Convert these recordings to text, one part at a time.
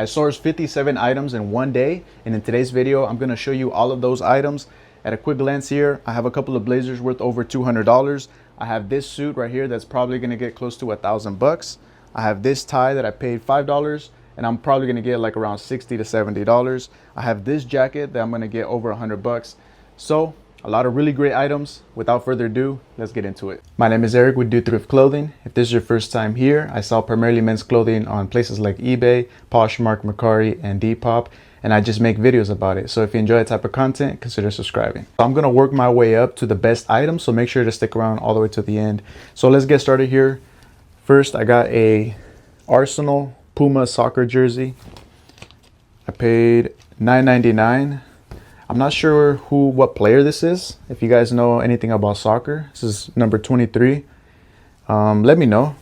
I sourced 57 items in one day, and in today's video I'm going to show you all of those items. At a quick glance here, I have a couple of blazers worth over $200. I have this suit right here that's probably going to get close to $1,000. I have this tie that I paid $5 and I'm probably going to get like around $60 to $70. I have this jacket that I'm going to get over $100. So a lot of really great items. Without further ado, let's get into it. My name is Eric with Thrift Clothing. If this is your first time here, I sell primarily men's clothing on places like eBay, Poshmark, Mercari, and Depop, and I just make videos about it. So if you enjoy that type of content, consider subscribing. I'm gonna work my way up to the best items, so make sure to stick around all the way to the end. So let's get started here. First, I got a Arsenal Puma soccer jersey. I paid $9.99. I'm not sure what player this is. If you guys know anything about soccer, this is number 23. Let me know.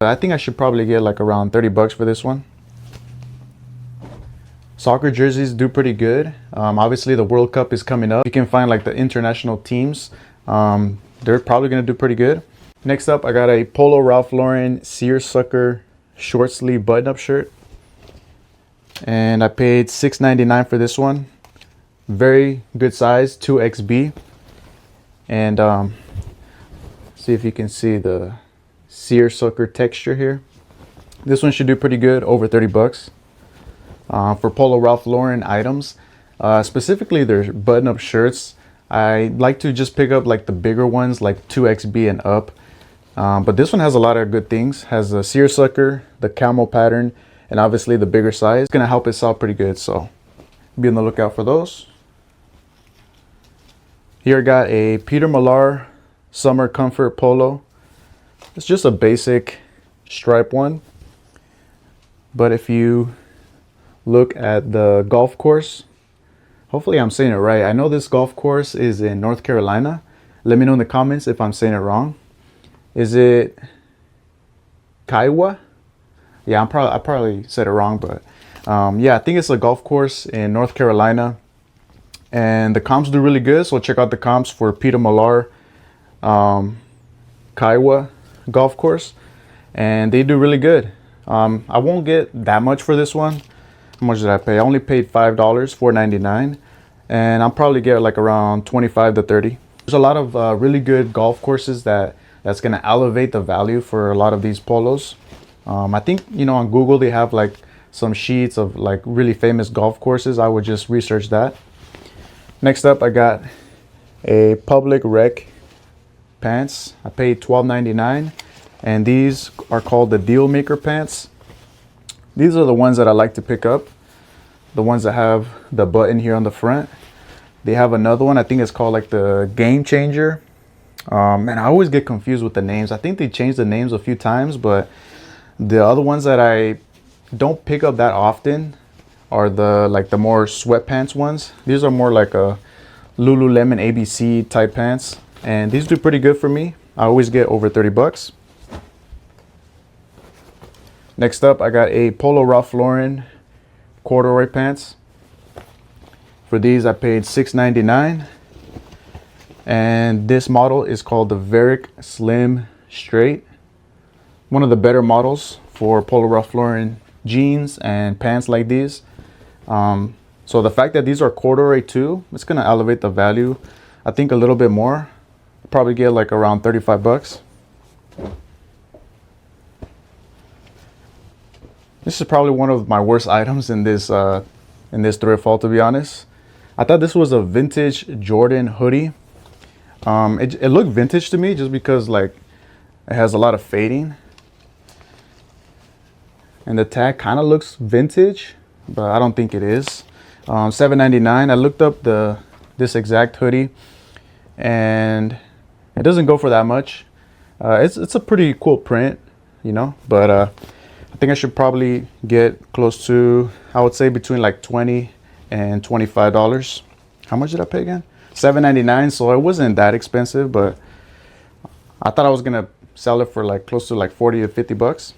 I think I should probably get like around 30 bucks for this one. Soccer jerseys do pretty good. Obviously the World Cup is coming up. You can find like the international teams. They're probably gonna do pretty good. Next up, I got a Polo Ralph Lauren seersucker short sleeve button up shirt. And I paid $6.99 for this one. Very good size, 2XB. And see if you can see the seersucker texture here. This one should do pretty good, over 30 bucks. For Polo Ralph Lauren items, specifically their button-up shirts, I like to just pick up like the bigger ones, like 2XB and up. But this one has a lot of good things. Has a seersucker, the camo pattern, and obviously the bigger size. It's gonna help it sell pretty good, so be on the lookout for those. Here I got a Peter Millar Summer Comfort Polo. It's just a basic stripe one. But if you look at the golf course, hopefully I'm saying it right. I know this golf course is in North Carolina. Let me know in the comments if I'm saying it wrong. Is it Kiowa? Yeah, I probably said it wrong, but yeah, I think it's a golf course in North Carolina. And the comps do really good, so check out the comps for Peter Millar Kiowa golf course, and they do really good. I won't get that much for this one. How much did I pay? I only paid $5, $4.99, and I'll probably get like around 25 to 30. There's a lot of really good golf courses that's gonna elevate the value for a lot of these polos. I think, you know, on Google they have like some sheets of like really famous golf courses. I would just research that. Next up, I got a Public Rec pants. I paid $12.99, and these are called the Deal Maker pants. These are the ones that I like to pick up, the ones that have the button here on the front. They have another one, I think it's called like the Game Changer. And I always get confused with the names. I think they changed the names a few times, but the other ones that I don't pick up that often are the more sweatpants ones. These are more like a Lululemon ABC type pants, and these do pretty good for me. I always get over 30 bucks. Next up, I got a Polo Ralph Lauren corduroy pants. For these, I paid $6.99, and this model is called the Varick Slim Straight. One of the better models for Polo Ralph Lauren jeans and pants like these. So the fact that these are corduroy too, it's gonna elevate the value, I think, a little bit more. Probably get like around 35 bucks. This is probably one of my worst items in this thrift haul, to be honest. I thought this was a vintage Jordan hoodie. It looked vintage to me just because like it has a lot of fading, and the tag kind of looks vintage, but I don't think it is. $7.99. I looked up this exact hoodie, and it doesn't go for that much. It's a pretty cool print, you know, but I think I should probably get close to, I would say, between like $20 and $25. How much did I pay again? $7.99. So it wasn't that expensive, but I thought I was gonna sell it for like close to like 40 to 50 bucks.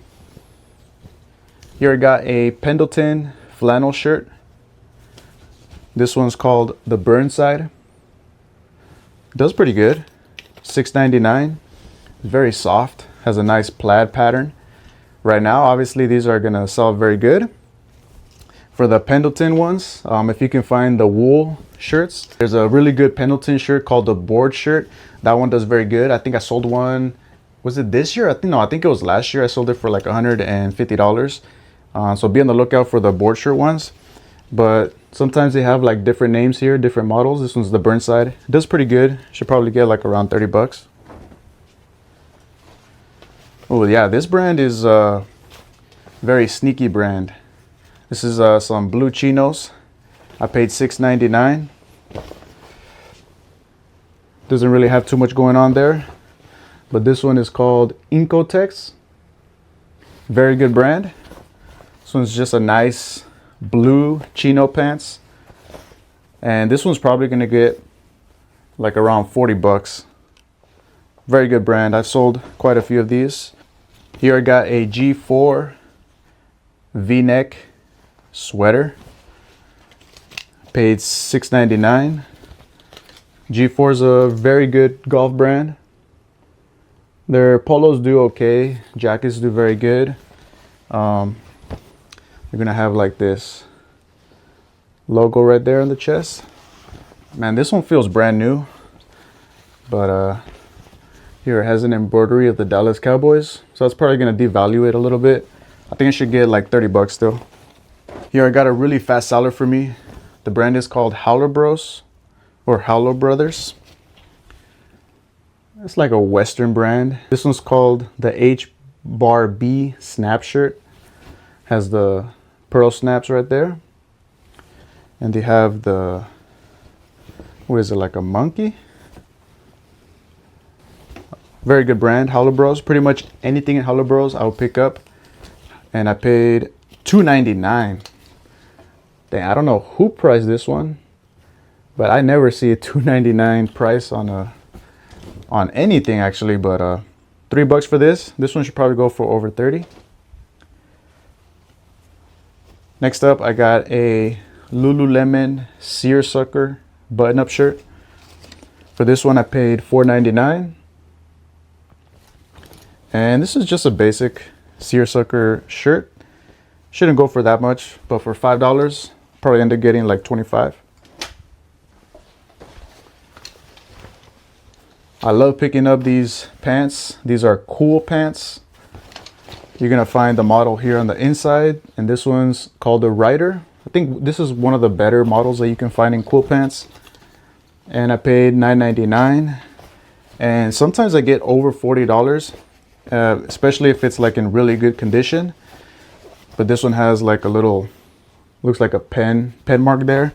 Here I got a Pendleton flannel shirt. This one's called the Burnside. Does pretty good. $6.99. Very soft. Has a nice plaid pattern. Right now, obviously, these are gonna sell very good. For the Pendleton ones, if you can find the wool shirts, there's a really good Pendleton shirt called the board shirt. That one does very good. I think I sold one, was it this year? I think it was last year. I sold it for like $150. So be on the lookout for the board shirt ones. But sometimes they have like different names here, different models. This one's the Burnside. It does pretty good. Should probably get like around 30 bucks. Oh yeah, this brand is a very sneaky brand. This is some blue chinos. I paid $6.99. Doesn't really have too much going on there. But this one is called Incotex. Very good brand. This one's just a nice blue chino pants. And this one's probably gonna get like around 40 bucks. Very good brand. I've sold quite a few of these. Here I got a G4 V-neck sweater. Paid $6.99. G4 is a very good golf brand. Their polos do okay. Jackets do very good. You're gonna have like this logo right there on the chest. Man, this one feels brand new. But here it has an embroidery of the Dallas Cowboys. So that's probably gonna devalue it a little bit. I think I should get like 30 bucks still. Here I got a really fast seller for me. The brand is called Howler Bros or Howler Brothers. It's like a Western brand. This one's called the H-Bar-B snap shirt. Has the pearl snaps right there. And they have the, what is it, like a monkey? Very good brand, Howler Bros. Pretty much anything in Howler Bros I will pick up. And I paid $2.99. Dang, I don't know who priced this one, but I never see a $2.99 price on anything actually. But $3 for this. This one should probably go for over 30. Next up, I got a Lululemon seersucker button-up shirt. For this one, I paid $4.99. And this is just a basic seersucker shirt. Shouldn't go for that much, but for $5, probably end up getting like 25. I love picking up these pants. These are cool pants. You're gonna find the model here on the inside, and this one's called the Rider. I think this is one of the better models that you can find in cool pants. And I paid $9.99. And sometimes I get over $40, especially if it's like in really good condition. But this one has like a little, looks like a pen mark there.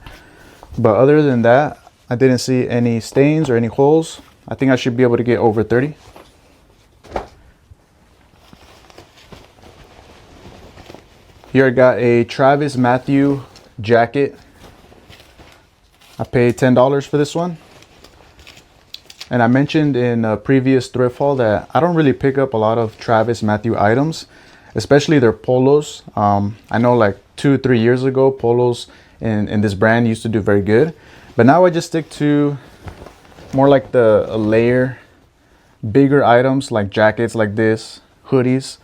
But other than that, I didn't see any stains or any holes. I think I should be able to get over 30. Here I got a Travis Matthew jacket. I paid $10 for this one. And I mentioned in a previous thrift haul that I don't really pick up a lot of Travis Matthew items, especially their polos. I know like 2-3 years ago, polos in this brand used to do very good. But now I just stick to more like the layer, bigger items like jackets like this, hoodies.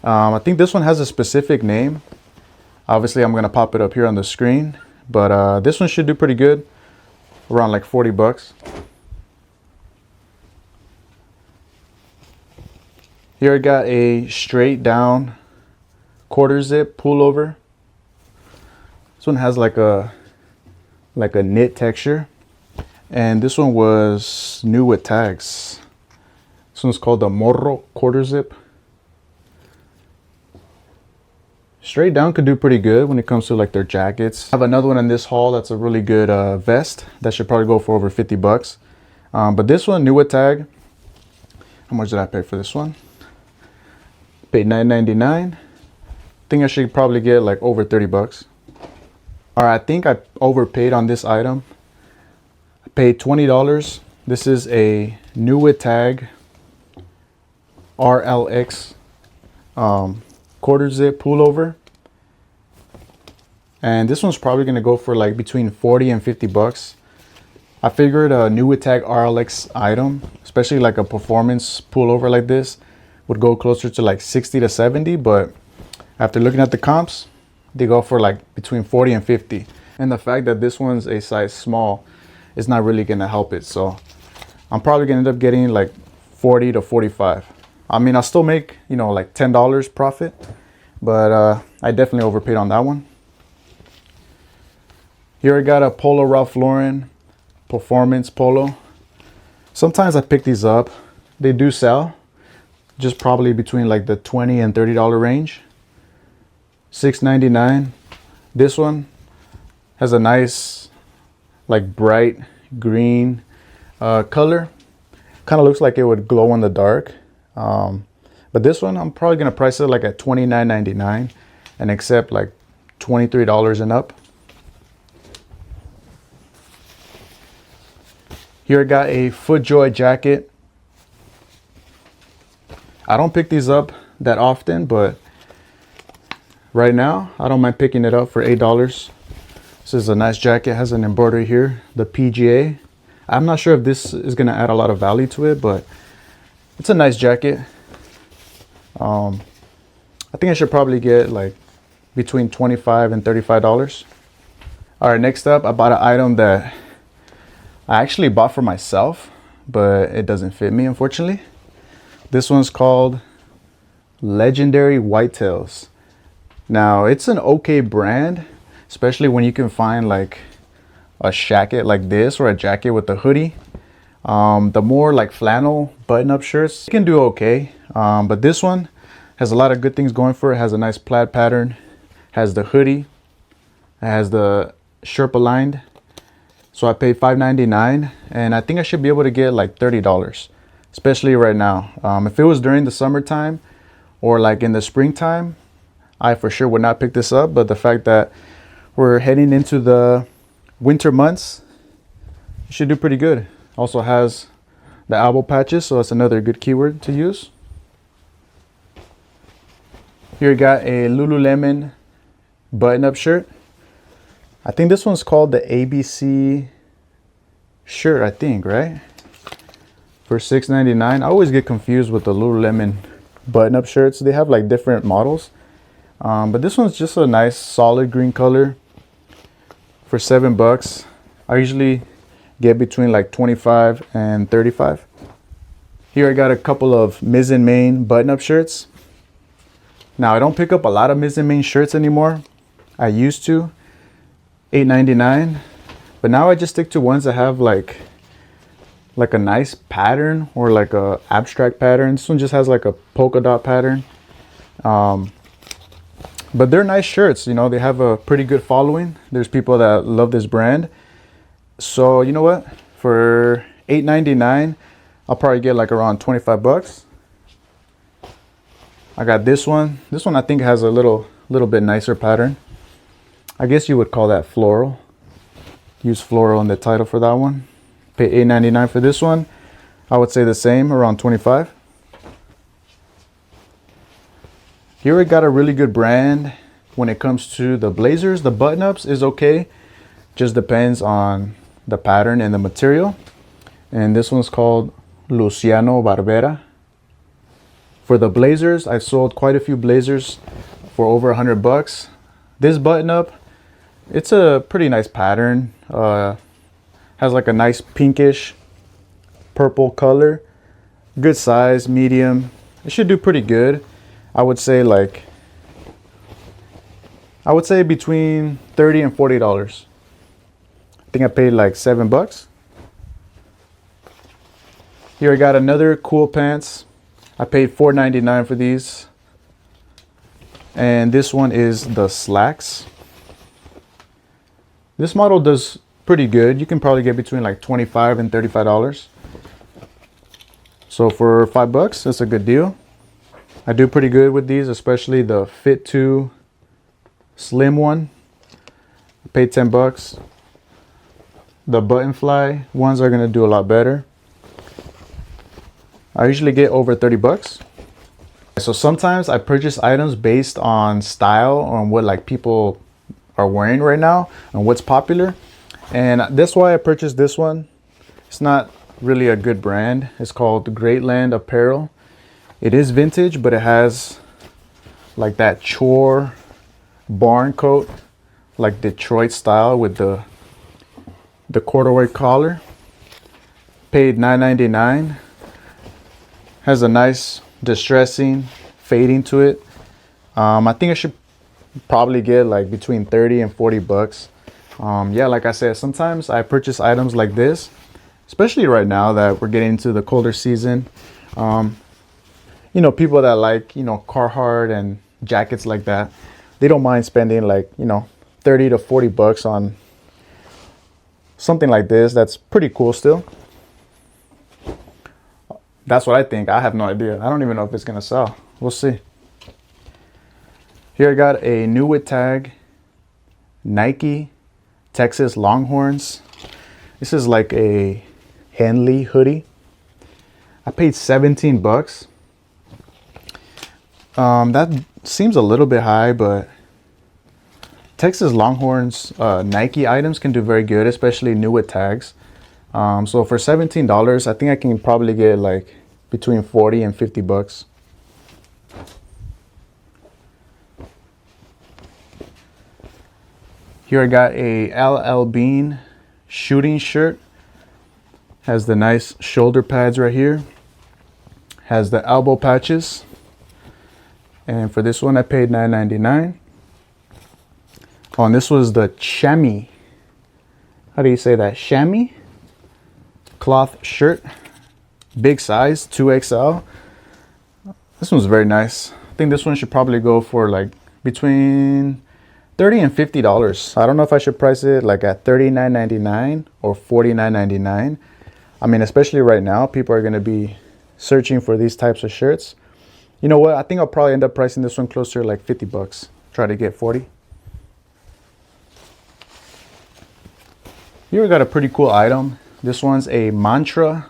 I think this one has a specific name. Obviously, I'm gonna pop it up here on the screen, but this one should do pretty good, around like 40 bucks. Here I got a straight down quarter zip pullover. This one has like a knit texture, and this one was new with tags. This one's called the Morro quarter zip. Straight down could do pretty good when it comes to like their jackets. I have another one in this haul that's a really good vest that should probably go for over 50 bucks. But this one, new with tag. How much did I pay for this one? Paid $9.99. I think I should probably get like over 30 bucks. All right, I think I overpaid on this item. I paid $20. This is a new with tag RLX quarter zip pullover, and this one's probably gonna go for like between 40 and 50 bucks. I figured a new with tag RLX item, especially like a performance pullover like this, would go closer to like 60 to 70, but after looking at the comps, they go for like between 40 and 50. And the fact that this one's a size small is not really gonna help it. So I'm probably gonna end up getting like 40 to 45. I mean, I'll still make, you know, like $10 profit, but I definitely overpaid on that one. Here I got a Polo Ralph Lauren Performance Polo. Sometimes I pick these up. They do sell, just probably between like the $20 and $30 range. $6.99. This one has a nice like bright green color. Kind of looks like it would glow in the dark. But this one I'm probably gonna price it like at $29.99 and accept like $23 and up. Here I got a FootJoy jacket. I don't pick these up that often, but right now I don't mind picking it up for $8. This is a nice jacket. It has an embroidery here, the PGA. I'm not sure if this is gonna add a lot of value to it, but it's a nice jacket. I think I should probably get like between $25 and $35. All right, next up, I bought an item that I actually bought for myself, but it doesn't fit me, unfortunately. This one's called Legendary Whitetails. Now, it's an okay brand, especially when you can find like a jacket like this or a jacket with a hoodie. The more like flannel button-up shirts, you can do okay. But this one has a lot of good things going for it. It has a nice plaid pattern, has the hoodie, it has the Sherpa lined. So I paid $5.99, and I think I should be able to get like $30, especially right now. If it was during the summertime or like in the springtime, I for sure would not pick this up. But the fact that we're heading into the winter months, it should do pretty good. Also has the elbow patches, so that's another good keyword to use. Here we got a Lululemon button-up shirt. I think this one's called the ABC shirt, I think, right? For $6.99. I always get confused with the Lululemon button-up shirts. They have like different models. But this one's just a nice solid green color for $7. I usually get between like 25 and 35. Here I got a couple of Mizzen Main button-up shirts. Now I don't pick up a lot of Mizzen Main shirts anymore. I used to. $8.99, but now I just stick to ones that have like a nice pattern or like a abstract pattern. This one just has like a polka dot pattern, but they're nice shirts. You know, they have a pretty good following. There's people that love this brand. So you know what, for $8.99 I'll probably get like around $25. I got this one. This one I think has a little bit nicer pattern. I guess you would call that floral. Use floral in the title for that one. Pay $8.99 for this one. I would say the same, around 25. Here we got a really good brand when it comes to the blazers. The button-ups is okay. Just depends on the pattern and the material. And this one's called Luciano Barbera. For the blazers, I've sold quite a few blazers for over $100. This button-up, it's a pretty nice pattern. Has like a nice pinkish purple color. Good size, medium. It should do pretty good. I would say between $30 and $40. I think I paid like $7. Here I got another cool pants. I paid $4.99 for these. And this one is the slacks. This model does pretty good. You can probably get between like $25 and $35. So for $5, that's a good deal. I do pretty good with these, especially the Fit 2 slim one. I paid $10. The button fly ones are gonna do a lot better. I usually get over $30. So sometimes I purchase items based on style, on what like people are wearing right now and what's popular. And that's why I purchased this one. It's not really a good brand. It's called Greatland Apparel. It is vintage, but it has like that chore barn coat, like Detroit style with the corduroy collar. Paid $9.99. Has a nice distressing fading to it. I think I should probably get like between 30 and 40 bucks. Yeah, like I said, sometimes I purchase items like this, especially right now that we're getting into the colder season. You know, people that like, you know, Carhartt and jackets like that, they don't mind spending like, you know, 30 to 40 bucks on something like this. That's pretty cool still. That's what I think. I have no idea. I don't even know if it's gonna sell. We'll see. Here I got a new with tag Nike Texas Longhorns. This is like a Henley hoodie. I paid 17 bucks. That seems a little bit high, but Texas Longhorns Nike items can do very good, especially new with tags. So for $17, I think I can probably get like between 40 and 50 bucks. Here I got a LL Bean shooting shirt. Has the nice shoulder pads right here. Has the elbow patches. And for this one, I paid $9.99. Oh, and this was the chamois. How do you say that? Chamois cloth shirt. Big size, 2XL. This one's very nice. I think this one should probably go for like between $30 and $50. I don't know if I should price it like at $39.99 or $49.99. I mean, especially right now, people are going to be searching for these types of shirts. You know what? I think I'll probably end up pricing this one closer to like 50 bucks. Try to get 40. Here we got a pretty cool item. This one's a Mantra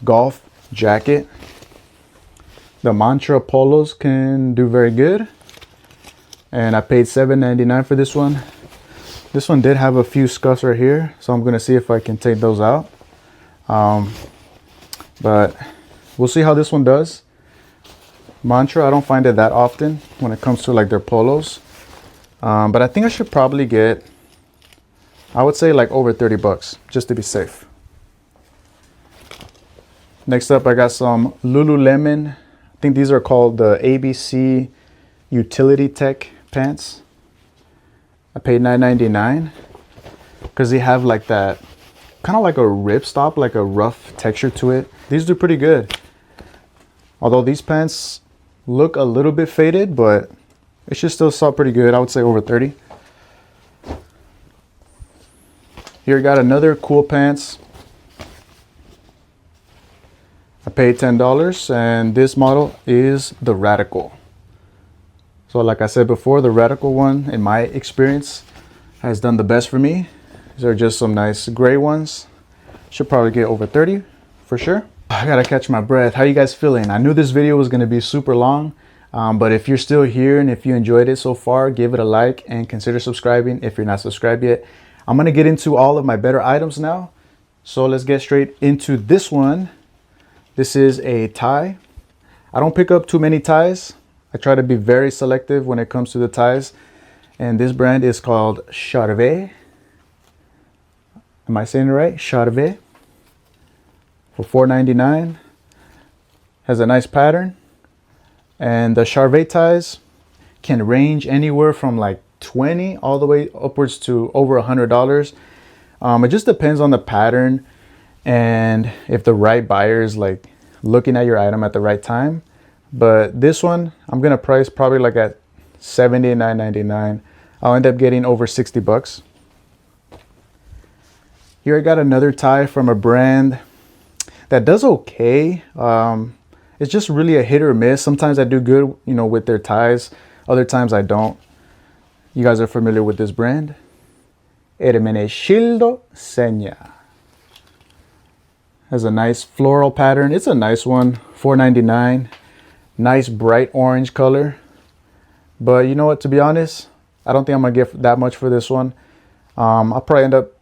golf jacket. The Mantra polos can do very good. And I paid $7.99 for this one. This one did have a few scuffs right here, so I'm gonna see if I can take those out. But we'll see how this one does. Mantra, I don't find it that often when it comes to like their polos. But I think I should probably get, I would say like over 30 bucks just to be safe. Next up, I got some Lululemon. I think these are called the ABC Utility Tech pants. I paid $9.99 because they have like that kind of like a ripstop, like a rough texture to it. These do pretty good. Although these pants look a little bit faded, but it should still sell pretty good. I would say over 30. Here we got another cool pants. I paid $10 and this model is the Radical. So like I said before, the Radical one, in my experience, has done the best for me. These are just some nice gray ones. Should probably get over 30 for sure. I gotta catch my breath. How you guys feeling? I knew this video was gonna be super long, but if you're still here and if you enjoyed it so far, give it a like and consider subscribing if you're not subscribed yet. I'm gonna get into all of my better items now. So let's get straight into this one. This is a tie. I don't pick up too many ties. I try to be very selective when it comes to the ties. And this brand is called Charvet. Am I saying it right? Charvet. For $4.99. Has a nice pattern. And the Charvet ties can range anywhere from like 20 all the way upwards to over $100. It just depends on the pattern and if the right buyer is like looking at your item at the right time. But this one I'm gonna price probably like at $79.99. I'll end up getting over 60 bucks. Here I got another tie from a brand that does okay. It's just really a hit or miss. Sometimes I do good, you know, with their ties. Other times I don't. You guys are familiar with this brand. Hermenegildo Seña. Has a nice floral pattern. It's a nice one. $4.99. Nice bright orange color. But you know what, to be honest, I don't think I'm gonna get that much for this one. I'll probably end up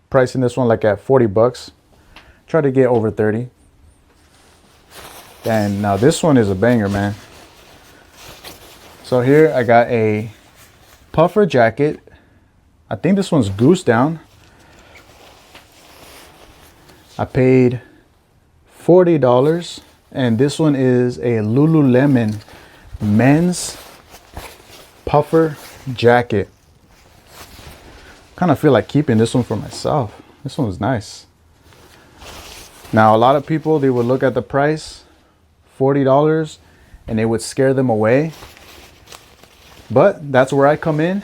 pricing this one like at 40 bucks. Try to get over 30. And now this one is a banger, man. So here I got a puffer jacket. I think this one's goose down. I paid $40, and this one is a Lululemon men's puffer jacket. Kind of feel like keeping this one for myself. This one was nice. Now, a lot of people, they would look at the price, $40, and it would scare them away. But that's where I come in.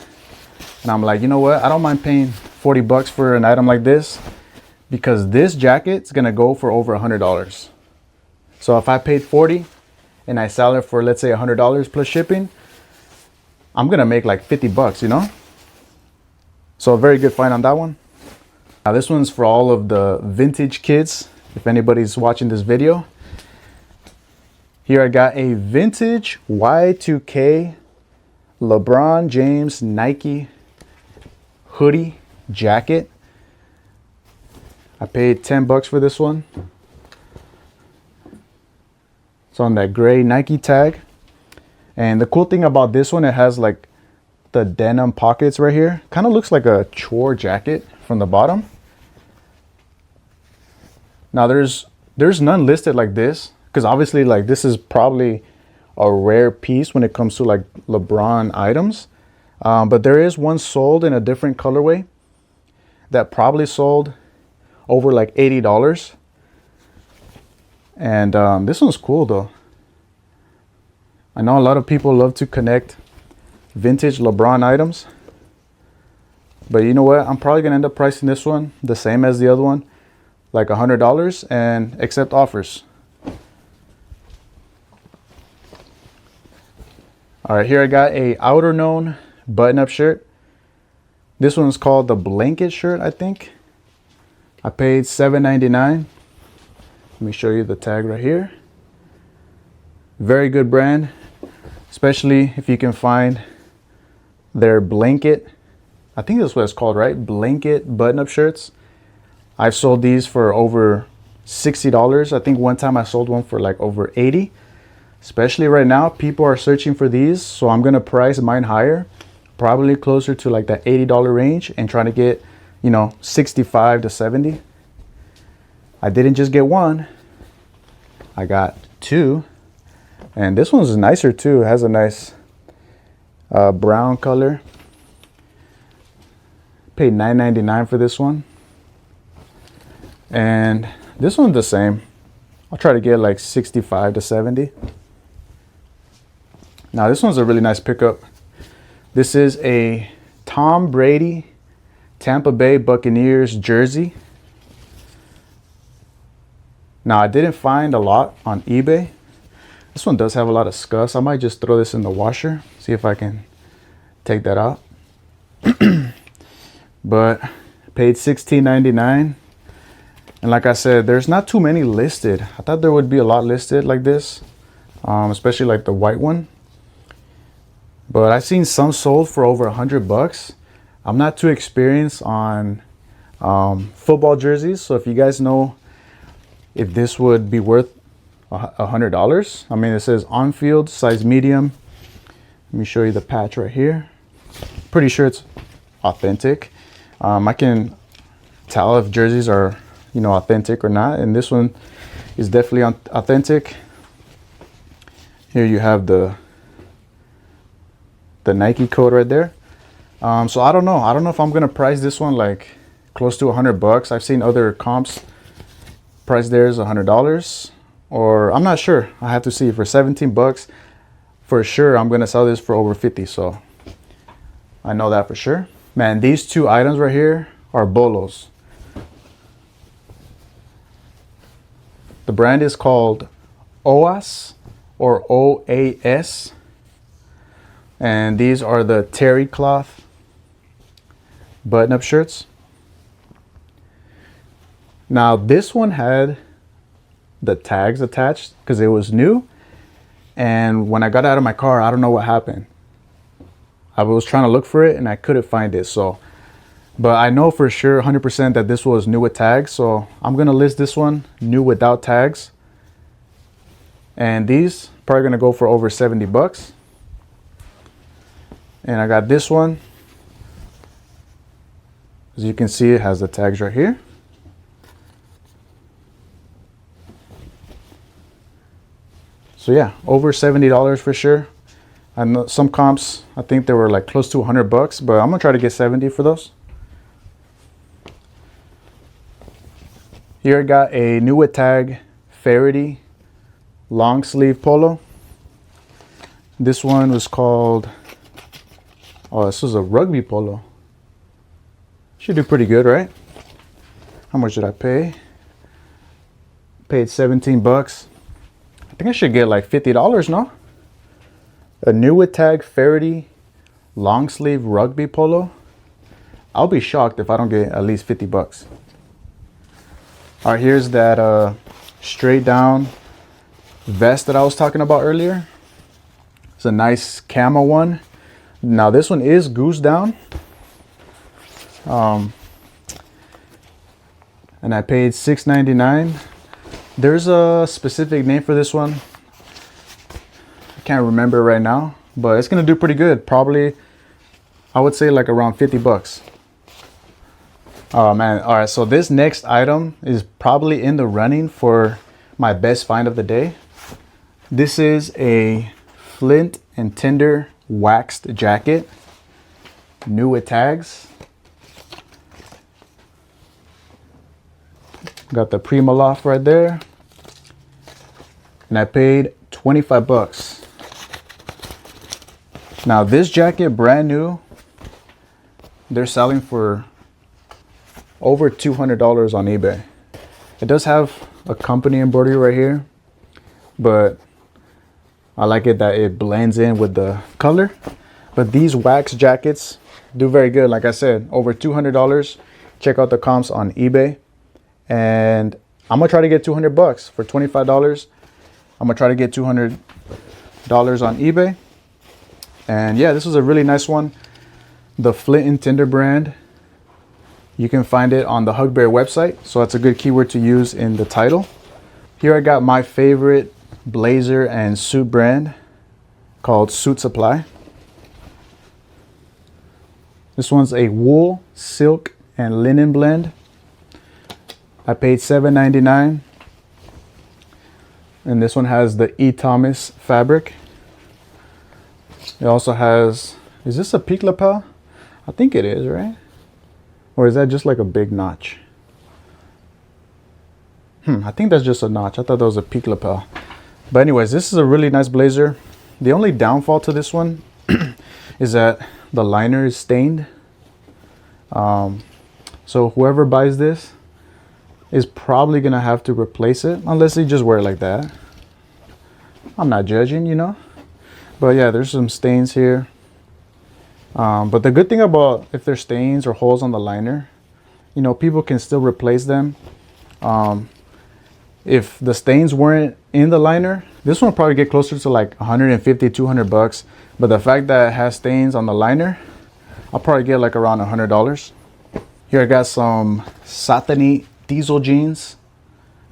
And I'm like, you know what? I don't mind paying 40 bucks for an item like this, because this jacket's gonna go for over $100. So if I paid 40 and I sell it for, let's say, $100 plus shipping, I'm gonna make like 50 bucks, you know? So a very good find on that one. Now this one's for all of the vintage kids. If anybody's watching this video, here I got a vintage Y2K LeBron James Nike hoodie jacket. I paid 10 bucks for this one. It's on that gray Nike tag. And the cool thing about this one, it has like the denim pockets right here. Kind of looks like a chore jacket from the bottom. Now there's none listed like this, because obviously like this is probably a rare piece when it comes to like LeBron items. But there is one sold in a different colorway that probably sold over like $80. And this one's cool though. I know a lot of people love to connect vintage LeBron items, but you know what? I'm probably gonna end up pricing this one the same as the other one, like $100, and accept offers. All right, here I got a outer known button-up shirt. This one's called the blanket shirt, I think. I paid $7.99. Let me show you the tag right here. Very good brand, especially if you can find their blanket. I think that's what it's called, right? Blanket button-up shirts. I've sold these for over $60. I think one time I sold one for like over $80. Especially right now, people are searching for these, so I'm gonna price mine higher, probably closer to like that $80 range, and trying to get, you know, 65 to 70. I didn't just get one, I got two, and this one's nicer too. It has a nice brown color. Paid $9.99 for this one, and this one's the same. I'll try to get like 65 to 70. Now this one's a really nice pickup. This is a Tom Brady Tampa Bay Buccaneers jersey. Now I didn't find a lot on eBay. This one does have a lot of scuffs. I might just throw this in the washer, see if I can take that out. But paid $16.99. And like I said, there's not too many listed. I thought there would be a lot listed like this, especially like the white one. But I've seen some sold for over $100. I'm not too experienced on football jerseys, so if you guys know if this would be worth $100. I mean, it says on field, size medium. Let me show you the patch right here. Pretty sure it's authentic. I can tell if jerseys are, you know, authentic or not, and this one is definitely authentic. Here you have the Nike code right there. So I don't know if I'm gonna price this one like close to $100. I've seen other comps price theirs $100, or I'm not sure. I have to see. For 17 bucks for sure I'm gonna sell this for over 50, so I know that for sure. Man, these two items right here are bolos. The brand is called OAS or OAS. And these are the terry cloth button-up shirts. Now this one had the tags attached because it was new. And when I got out of my car, I don't know what happened. I was trying to look for it and I couldn't find it. So, but I know for sure 100% that this was new with tags. So I'm gonna list this one new without tags. And these probably gonna go for over 70 bucks. And I got this one. As you can see, it has the tags right here. So yeah, over $70 for sure. I know some comps, I think they were like close to 100 bucks, but I'm gonna try to get 70 for those. Here I got a new with tag Faraday long sleeve polo. This one was called, oh, this was a rugby polo. Should do pretty good, right? How much did I pay? Paid 17 bucks. I think I should get like $50, no? A new with tag Faraday long sleeve rugby polo. I'll be shocked if I don't get at least 50 bucks. All right, here's that straight down vest that I was talking about earlier. It's a nice camo one. Now this one is goose down. And I paid $6.99. There's a specific name for this one. I can't remember right now, but it's gonna do pretty good. Probably, I would say like around 50 bucks. Oh man, all right, so this next item is probably in the running for my best find of the day. This is a Flint and Tinder waxed jacket, new with tags. Got the Prima Loft right there. And I paid 25 bucks. Now this jacket, brand new, they're selling for over $200 on eBay. It does have a company embroidery right here, but I like it that it blends in with the color. But these wax jackets do very good. Like I said, over $200. Check out the comps on eBay. And I'm gonna try to get 200 bucks for $25. I'm gonna try to get $200 on eBay. And yeah, this was a really nice one. The Flint and Tinder brand. You can find it on the Hug Bear website. So that's a good keyword to use in the title. Here I got my favorite blazer and suit brand called Suit Supply. This one's a wool, silk, and linen blend. I paid $7.99. And this one has the E. Thomas fabric. It also has, is this a peak lapel? I think it is, right? Or is that just like a big notch? I think that's just a notch. I thought that was a peak lapel. But anyways, this is a really nice blazer. The only downfall to this one is that the liner is stained. So whoever buys this is probably gonna have to replace it, unless they just wear it like that. I'm not judging, you know. But yeah, there's some stains here. But the good thing about if there's stains or holes on the liner, you know, people can still replace them. If the stains weren't in the liner, this one will probably get closer to like 150, 200 bucks. But the fact that it has stains on the liner, I'll probably get like around $100. Here I got some satiny diesel jeans.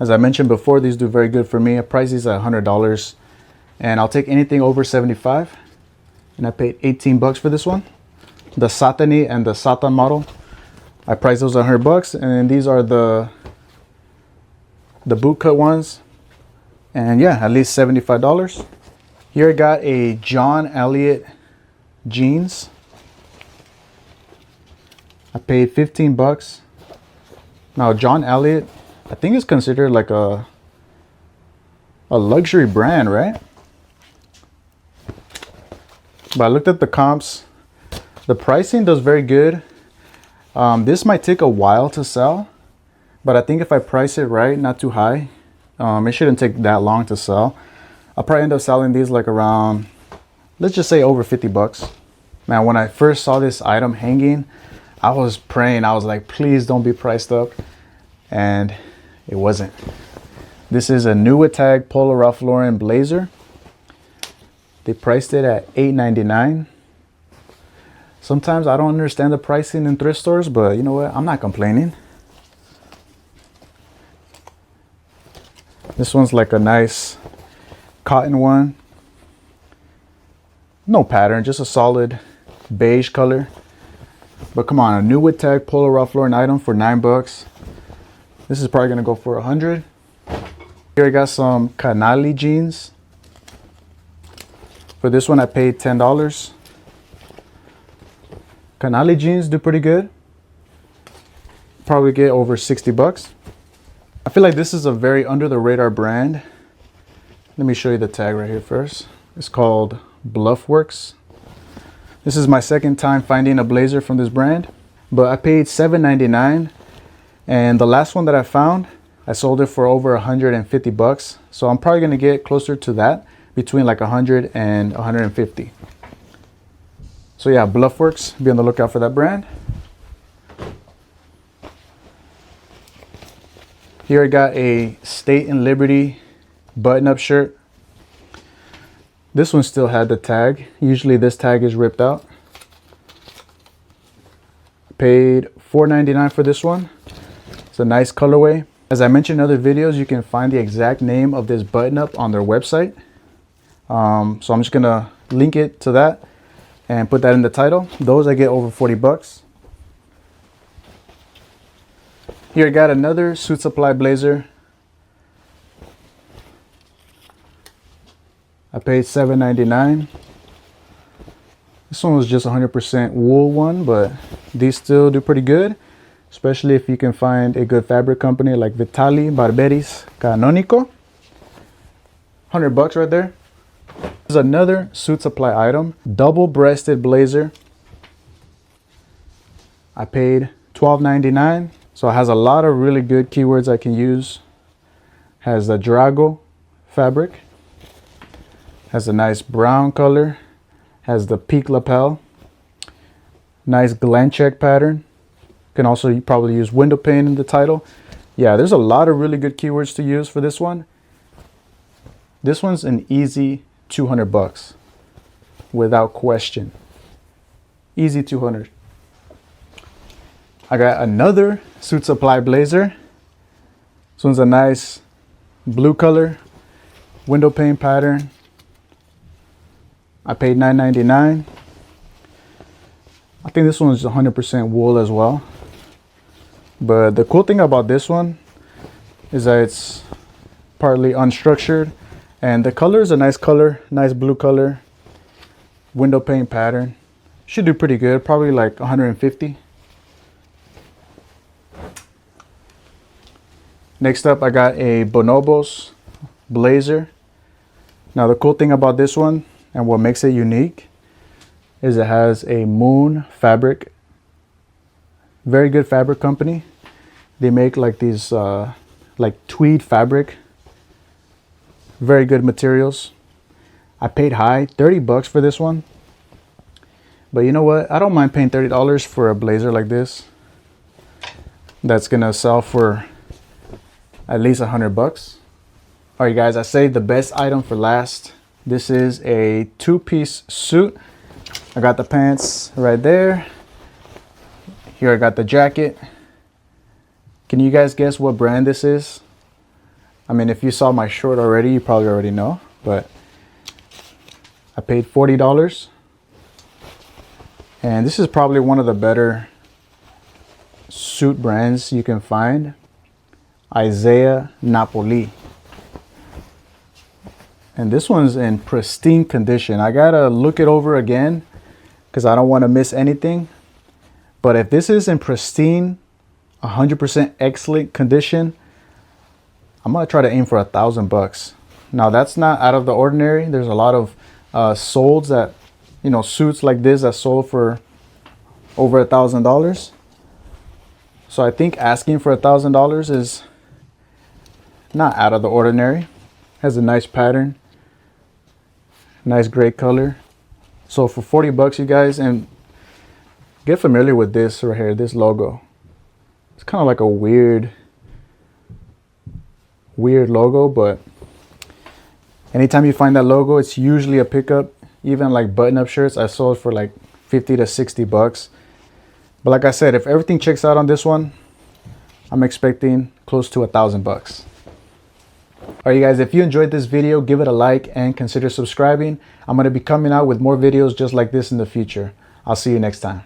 As I mentioned before, these do very good for me. I price these at $100, and I'll take anything over 75. And I paid 18 bucks for this one. The satiny and the Satan model, I priced those at 100 bucks. And these are the boot cut ones. And yeah, at least $75. Here I got a John Elliott jeans. I paid 15 bucks. Now John Elliott, I think is considered like a luxury brand, right? But I looked at the comps. The pricing does very good. This might take a while to sell, but I think if I price it right, not too high, it shouldn't take that long to sell. I'll probably end up selling these like around, let's just say over 50 bucks. Man, when I first saw this item hanging, I was praying. I was like, please don't be priced up. And it wasn't. This is a new with tag Polo Ralph Lauren blazer. They priced it at $8.99. Sometimes I don't understand the pricing in thrift stores, but you know what? I'm not complaining. This one's like a nice cotton one. No pattern, just a solid beige color. But come on, a new with tag Polo Ralph Lauren item for $9. This is probably gonna go for 100. Here I got some Canali jeans. For this one I paid $10. Canali jeans do pretty good. Probably get over 60 bucks. I feel like this is a very under the radar brand. Let me show you the tag right here first. It's called Bluffworks. This is my second time finding a blazer from this brand, but I paid $7.99, and the last one that I found, I sold it for over 150 bucks. So I'm probably gonna get closer to that, between like 100 and 150. So yeah, Bluffworks, be on the lookout for that brand. Here I got a State and Liberty button-up shirt. This one still had the tag. Usually this tag is ripped out. Paid $4.99 for this one. It's a nice colorway. As I mentioned in other videos, you can find the exact name of this button-up on their website. So I'm just gonna link it to that and put that in the title. Those I get over 40 bucks. Here I got another Suit Supply blazer. I paid $7.99. This one was just 100% wool one, but these still do pretty good, especially if you can find a good fabric company like Vitali Barberis Canonico. 100 bucks right there. This is another Suit Supply item, double-breasted blazer. I paid $12.99. So it has a lot of really good keywords I can use. Has the Drago fabric. Has a nice brown color. Has the peak lapel. Nice glen check pattern. Can also probably use window pane in the title. Yeah, there's a lot of really good keywords to use for this one. This one's an easy 200 bucks without question. Easy 200. I got another Suit Supply blazer. This one's a nice blue color, window pane pattern. I paid $9.99. I think this one's 100% wool as well. But the cool thing about this one is that it's partly unstructured, and the color is a nice color, nice blue color, window pane pattern. Should do pretty good, probably like 150. Next up, I got a Bonobos blazer. Now the cool thing about this one and what makes it unique is it has a Moon fabric. Very good fabric company. They make like these like tweed fabric. Very good materials. I paid high, 30 bucks for this one. But you know what? I don't mind paying $30 for a blazer like this. That's gonna sell for at least 100 bucks. All right, guys, I saved the best item for last. This is a two-piece suit. I got the pants right there. Here I got the jacket. Can you guys guess what brand this is? I mean, if you saw my short already, you probably already know, but I paid $40. And this is probably one of the better suit brands you can find. Isaiah Napoli. And this one's in pristine condition. I gotta look it over again because I don't want to miss anything. But if this is in pristine, 100% excellent condition, I'm gonna try to aim for $1,000. Now that's not out of the ordinary. There's a lot of solds that, you know, suits like this that sold for over $1,000. So I think asking for $1,000 is not out of the ordinary. Has a nice pattern, nice gray color. So for 40 bucks, you guys, and get familiar with this right here, this logo. It's kind of like a weird logo, but anytime you find that logo, it's usually a pickup. Even like button-up shirts, I sold for like 50 to 60 bucks. But like I said, if everything checks out on this one, I'm expecting close to $1,000. Alright guys, if you enjoyed this video, give it a like and consider subscribing. I'm going to be coming out with more videos just like this in the future. I'll see you next time.